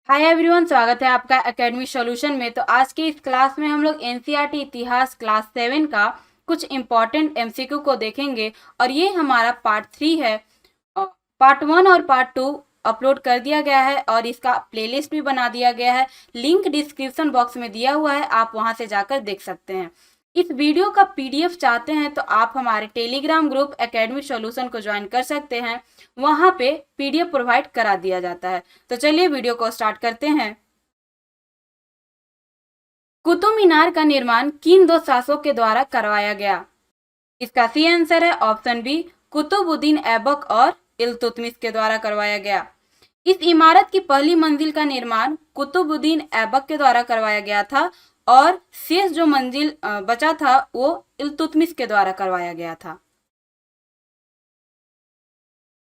Hi everyone, स्वागत है आपका एकेडमी सॉल्यूशन में। तो आज की इस क्लास में हम लोग एनसीईआरटी इतिहास क्लास 7 का कुछ इम्पॉर्टेंट एमसीक्यू को देखेंगे और ये हमारा पार्ट 3 है। पार्ट 1 और पार्ट 2 अपलोड कर दिया गया है और इसका प्लेलिस्ट भी बना दिया गया है। लिंक डिस्क्रिप्शन बॉक्स में दिया हुआ है, आप वहां से जाकर देख सकते हैं। इस वीडियो का पीडीएफ चाहते हैं तो आप हमारे टेलीग्राम ग्रुप एकेडमी सॉल्यूशन को ज्वाइन कर सकते हैं। वहां पे पीडीएफ प्रोवाइड करा दिया जाता है। तो चलिए वीडियो को स्टार्ट करते हैं। कुतुब मीनार का निर्माण किन दो शासकों के द्वारा करवाया गया? इसका सी आंसर है ऑप्शन बी, कुतुबुद्दीन ऐबक और इल्तुतमिश के द्वारा करवाया गया। इस इमारत की पहली मंजिल का निर्माण कुतुबुद्दीन ऐबक के द्वारा करवाया गया था और शेष जो मंजिल बचा था वो इल्तुतमिश के द्वारा करवाया गया था।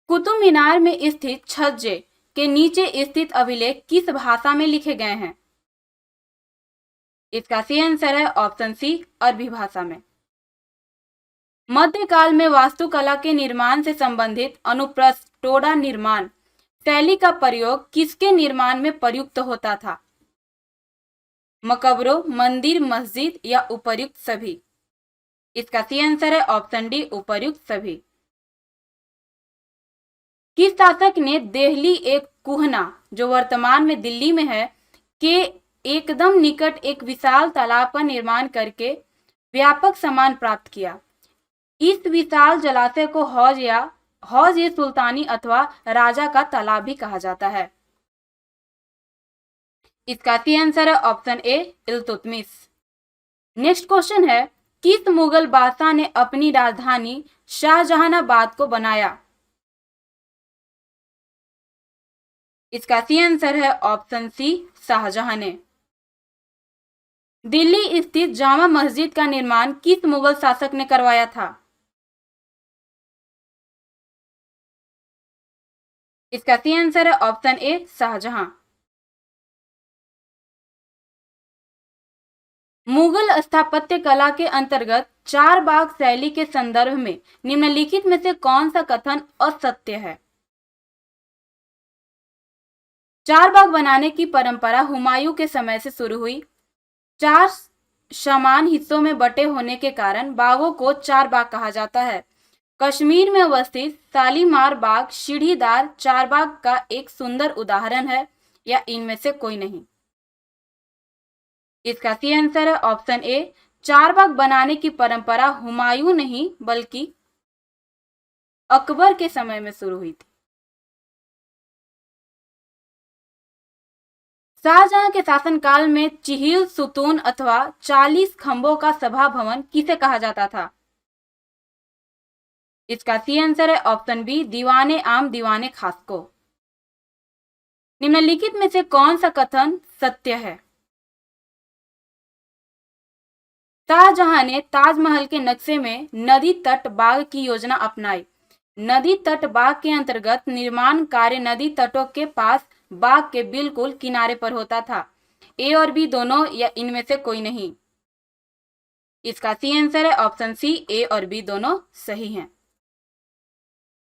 कुतुब मीनार में स्थित छज्जे के नीचे स्थित अभिलेख किस भाषा में लिखे गए हैं? इसका सी आंसर है ऑप्शन सी, अरबी भाषा में। मध्यकाल में वास्तुकला के निर्माण से संबंधित अनुप्रस्थ टोडा निर्माण शैली का प्रयोग किसके निर्माण में प्रयुक्त होता था? मकबरों, मंदिर, मस्जिद या उपर्युक्त सभी? इसका सी आंसर है ऑप्शन डी, उपर्युक्त सभी। किस शासक ने देहली एक कुहना, जो वर्तमान में दिल्ली में है, के एकदम निकट एक विशाल तालाब का निर्माण करके व्यापक सम्मान प्राप्त किया? इस विशाल जलाशय को हौज ए सुल्तानी अथवा राजा का तालाब भी कहा जाता है। इसका सी आंसर है option A, Iltutmish. Next question है, किस मुगल बादशाह ने अपनी राजधानी शाहजहानाबाद को बनाया? इसका सी आंसर है ऑप्शन सी, शाहजहां ने। दिल्ली स्थित जामा मस्जिद का निर्माण किस मुगल शासक ने करवाया था? इसका सी आंसर है ऑप्शन ए, शाहजहां। मुगल स्थापत्य कला के अंतर्गत चार बाग शैली के संदर्भ में निम्नलिखित में से कौन सा कथन असत्य है? चार बाग बनाने की परंपरा हुमायूं के समय से शुरू हुई। चार समान हिस्सों में बटे होने के कारण बागों को चार बाग कहा जाता है। कश्मीर में अवस्थित शालीमार बाग सीढ़ीदार चार बाग का एक सुंदर उदाहरण है, या इनमें से कोई नहीं? इसका सी आंसर है ऑप्शन ए, चार बाग बनाने की परंपरा हुमायूं नहीं बल्कि अकबर के समय में शुरू हुई थी। शाहजहां के शासनकाल में चिहिल सुतून अथवा 40 खंभों का सभा भवन किसे कहा जाता था? इसका सी आंसर है ऑप्शन बी, दीवाने आम दीवाने खास को। निम्नलिखित में से कौन सा कथन सत्य है? शाहजहां ने ताजमहल के नक्शे में नदी तट बाग की योजना अपनाई। नदी तट बाग के अंतर्गत निर्माण कार्य नदी तटों के पास बाग के बिल्कुल किनारे पर होता था। ए और बी दोनों या इनमें से कोई नहीं? इसका सी आंसर है ऑप्शन सी, ए और बी दोनों सही हैं।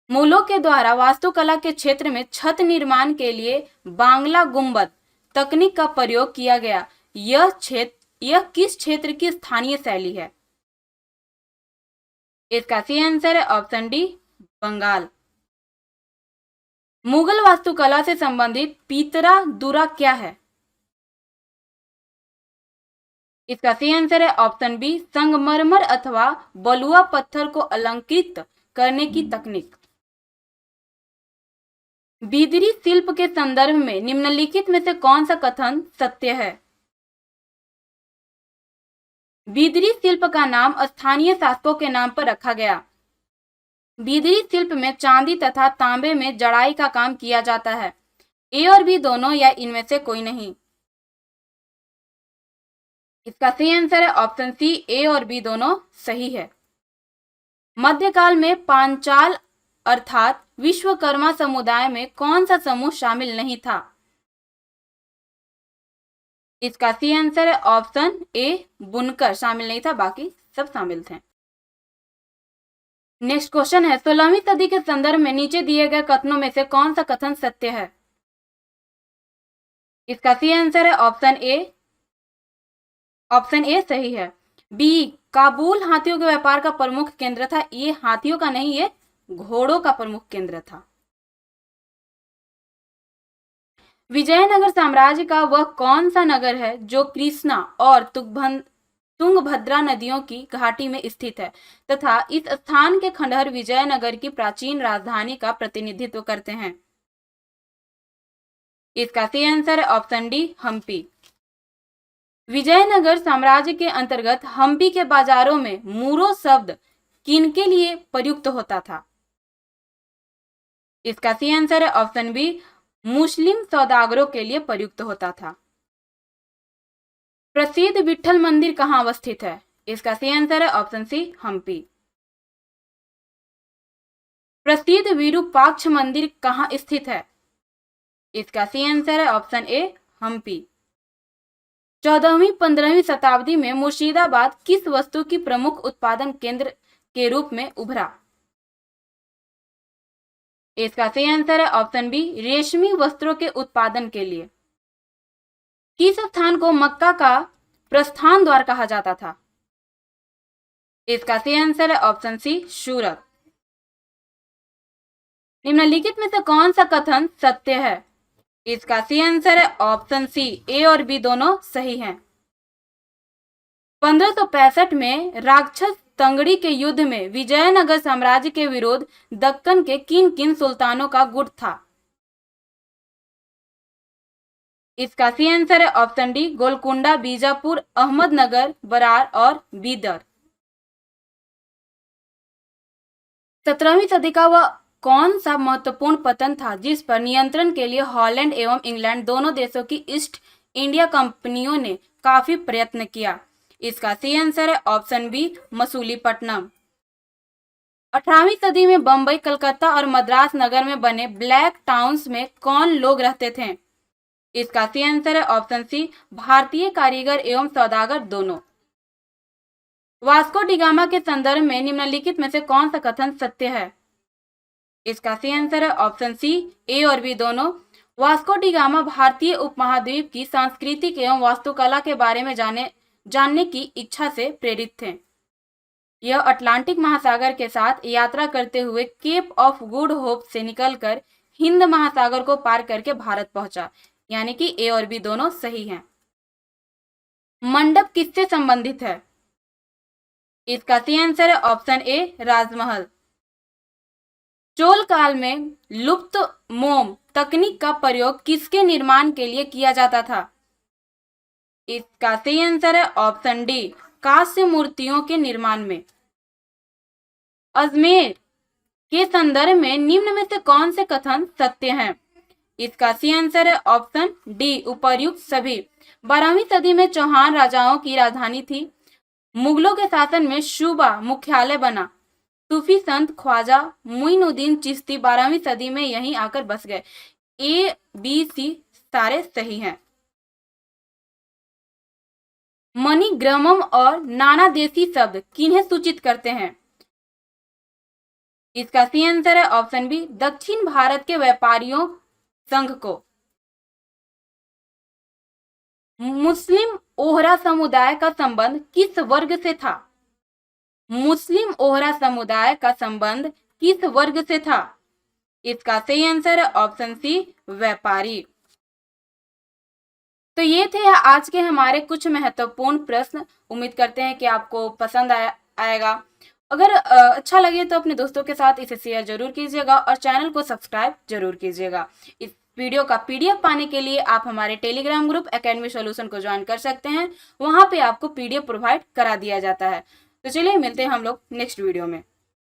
मुगलों के द्वारा वास्तुकला के क्षेत्र में छत निर्माण के लिए बांग्ला गुंबद तकनीक का प्रयोग किया गया। यह किस क्षेत्र की स्थानीय शैली है? इसका सी आंसर है ऑप्शन डी, बंगाल। मुगल वास्तुकला से संबंधित पीतरा दुरा क्या है? इसका सी आंसर है ऑप्शन बी, संगमरमर अथवा बलुआ पत्थर को अलंकृत करने की तकनीक। बिदरी शिल्प के संदर्भ में निम्नलिखित में से कौन सा कथन सत्य है? बिदरी शिल्प का नाम स्थानीय शासकों के नाम पर रखा गया। बिदरी शिल्प में चांदी तथा तांबे में जड़ाई का काम किया जाता है। ए और बी दोनों या इनमें से कोई नहीं? इसका सही आंसर है ऑप्शन सी, ए और बी दोनों सही है। मध्यकाल में पांचाल अर्थात विश्वकर्मा समुदाय में कौन सा समूह शामिल नहीं था? इसका सी आंसर है ऑप्शन ए, बुनकर शामिल नहीं था, बाकी सब शामिल थे। नेक्स्ट क्वेश्चन है, 16वीं सदी के संदर्भ में नीचे दिए गए कथनों में से कौन सा कथन सत्य है? इसका सी आंसर है ऑप्शन ए। ऑप्शन ए सही है। बी, काबुल हाथियों के व्यापार का प्रमुख केंद्र था। ये हाथियों का नहीं, ये घोड़ों का प्रमुख केंद्र था। विजयनगर साम्राज्य का वह कौन सा नगर है जो कृष्णा और तुंगभद्रा नदियों की घाटी में स्थित है तथा इस स्थान के खंडहर विजयनगर की प्राचीन राजधानी का प्रतिनिधित्व करते हैं? इसका सही आंसर है ऑप्शन डी, हम्पी। विजयनगर साम्राज्य के अंतर्गत हम्पी के बाजारों में मूरो शब्द किनके लिए प्रयुक्त होता था? इसका सही आंसर है ऑप्शन बी, मुस्लिम सौदागरों के लिए प्रयुक्त होता था। प्रसिद्ध विठल मंदिर कहां अवस्थित है? इसका सही आंसर है ऑप्शन सी, हम्पी। प्रसिद्ध विरूपाक्ष मंदिर कहां स्थित है? इसका सही आंसर है ऑप्शन ए, हम्पी। 14वीं 15वीं शताब्दी में मुर्शिदाबाद किस वस्तु की प्रमुख उत्पादन केंद्र के रूप में उभरा? इसका सही आंसर है ऑप्शन बी, रेशमी वस्त्रों के उत्पादन के लिए। किस स्थान को मक्का का प्रस्थान द्वार कहा जाता था? इसका सही आंसर है ऑप्शन सी, सूरत। निम्नलिखित में से कौन सा कथन सत्य है? इसका सही आंसर है ऑप्शन सी, ए और बी दोनों सही हैं। 1565 में राक्षस तंगड़ी के युद्ध में विजयनगर साम्राज्य के विरोध दक्कन के किन किन सुल्तानों का गुट था? इसका सही आंसर है ऑप्शन डी, गोलकुंडा, बीजापुर, अहमदनगर, बरार और बीदर। 17वीं सदी का वह कौन सा महत्वपूर्ण पतन था जिस पर नियंत्रण के लिए हॉलैंड एवं इंग्लैंड दोनों देशों की ईस्ट इंडिया कंपनियों ने काफी प्रयत्न किया? इसका सही आंसर है ऑप्शन बी, मसूलीपट्टनम। 18वीं सदी में बंबई, कलकत्ता और मद्रास नगर में बने ब्लैक टाउन्स में कौन लोग रहते थे? इसका सही आंसर है ऑप्शन सी, भारतीय कारीगर एवं सौदागर दोनों। वास्को डी गामा के संदर्भ में निम्नलिखित में से कौन सा कथन सत्य है? इसका सही आंसर है ऑप्शन सी, ए और बी दोनों। वास्को डी गामा भारतीय उपमहाद्वीप की सांस्कृतिक एवं वास्तुकला के बारे में जानने की इच्छा से प्रेरित थे। यह अटलांटिक महासागर के साथ यात्रा करते हुए केप ऑफ गुड होप से निकलकर हिंद महासागर को पार करके भारत पहुंचा, यानी कि ए और बी दोनों सही हैं। मंडप किससे संबंधित है? इसका सही आंसर है ऑप्शन ए, राजमहल। चोल काल में लुप्त मोम तकनीक का प्रयोग किसके निर्माण के लिए किया जाता था? इसका सही आंसर है ऑप्शन डी, कांस्य मूर्तियों के निर्माण में। अजमेर के संदर्भ में निम्न में से कौन से कथन सत्य हैं? इसका सही आंसर है ऑप्शन डी, उपर्युक्त सभी। 12वीं सदी में चौहान राजाओं की राजधानी थी। मुगलों के शासन में सूबा मुख्यालय बना। सूफी संत ख्वाजा मुइनुद्दीन चिश्ती 12वीं सदी में यहीं आकर बस गए। ए, बी, सी सारे सही हैं। मणिग्रामम और नाना देसी शब्द किन्हें सूचित करते हैं? इसका सही आंसर है ऑप्शन बी, दक्षिण भारत के व्यापारियों संघ को। मुस्लिम ओहरा समुदाय का संबंध किस वर्ग से था? मुस्लिम ओहरा समुदाय का संबंध किस वर्ग से था? इसका सही आंसर है ऑप्शन सी, व्यापारी। तो ये थे आज के हमारे कुछ महत्वपूर्ण प्रश्न। उम्मीद करते हैं कि आपको पसंद आएगा। अगर अच्छा लगे तो अपने दोस्तों के साथ इसे शेयर जरूर कीजिएगा और चैनल को सब्सक्राइब जरूर कीजिएगा। इस वीडियो का PDF पाने के लिए आप हमारे टेलीग्राम ग्रुप एकेडमी सॉल्यूशन को ज्वाइन कर सकते हैं। वहां पे आपको PDF प्रोवाइड करा दिया जाता है। तो चलिए मिलते हैं हम लोग नेक्स्ट वीडियो में।